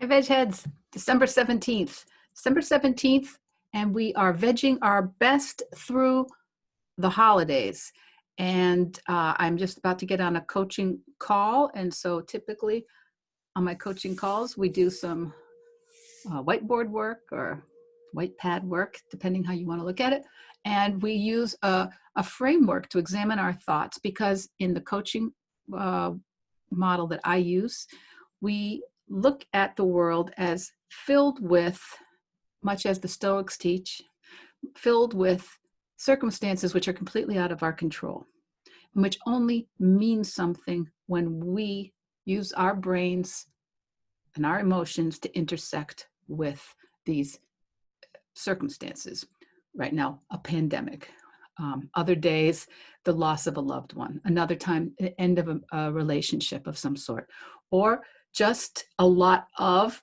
Hey, Veg Heads, December 17th. December 17th, and we are vegging our best through the holidays. And I'm just about to get on a coaching call. And so typically on my coaching calls, we do some whiteboard work or white pad work, depending how you want to look at it. And we use a framework to examine our thoughts because in the coaching model that I use, we look at the world as filled with, much as the Stoics teach, filled with circumstances which are completely out of our control, and which only mean something when we use our brains and our emotions to intersect with these circumstances. Right now, a pandemic. Other days, the loss of a loved one. Another time, the end of a relationship of some sort. Or just a lot of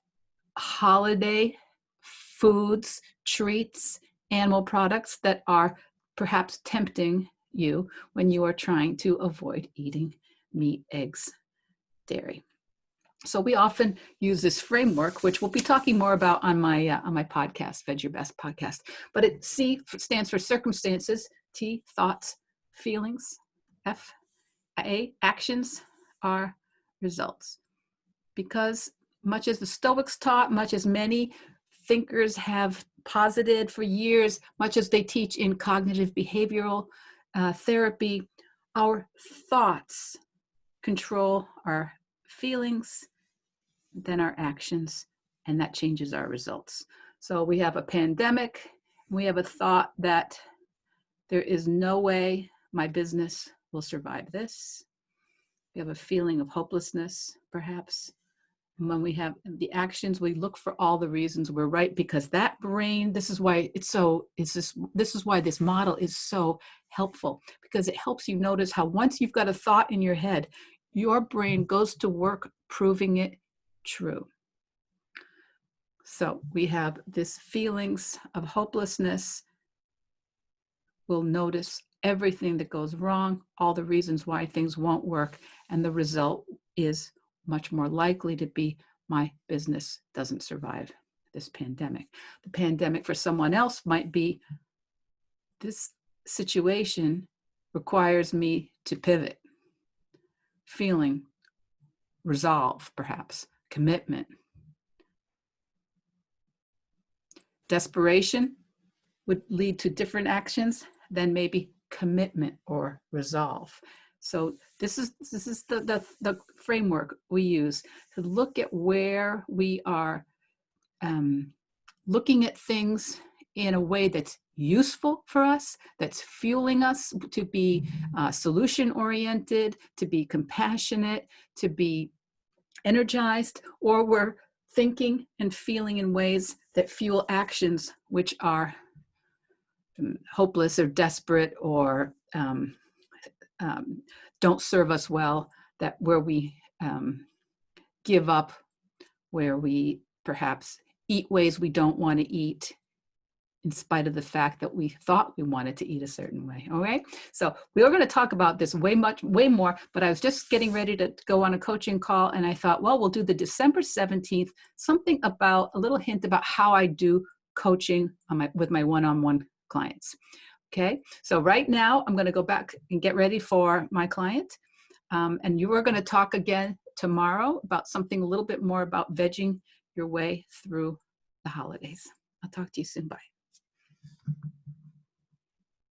holiday foods, treats, animal products that are perhaps tempting you when you are trying to avoid eating meat, eggs, dairy. So we often use this framework, which we'll be talking more about on my podcast, Veg Your Best podcast. But C stands for circumstances, T, thoughts, feelings, F, A, actions, R, results. Because much as the Stoics taught, much as many thinkers have posited for years, much as they teach in cognitive behavioral therapy, our thoughts control our feelings, then our actions, and that changes our results. So we have a pandemic, we have a thought that there is no way my business will survive this. We have a feeling of hopelessness, perhaps. And when we have the actions, we look for all the reasons we're right, because that brain, this is why this is why this model is so helpful, because it helps you notice how once you've got a thought in your head, your brain goes to work proving it true. So we have this feelings of hopelessness. We'll notice everything that goes wrong, all the reasons why things won't work, and the result is much more likely to be my business doesn't survive this pandemic. The pandemic for someone else might be this situation requires me to pivot. Feeling, resolve, perhaps, commitment. Desperation would lead to different actions than maybe commitment or resolve. So this is the framework we use to look at where we are looking at things in a way that's useful for us, that's fueling us to be solution-oriented, to be compassionate, to be energized, or we're thinking and feeling in ways that fuel actions which are hopeless or desperate or don't serve us well, that where we give up, where we perhaps eat ways we don't want to eat in spite of the fact that we thought we wanted to eat a certain way. All right. So we are going to talk about this way more, but I was just getting ready to go on a coaching call, and I thought, well, we'll do the December 17th, something about a little hint about how I do coaching on with my one-on-one clients. Okay. So right now I'm going to go back and get ready for my client. And you are going to talk again tomorrow about something a little bit more about vegging your way through the holidays. I'll talk to you soon. Bye.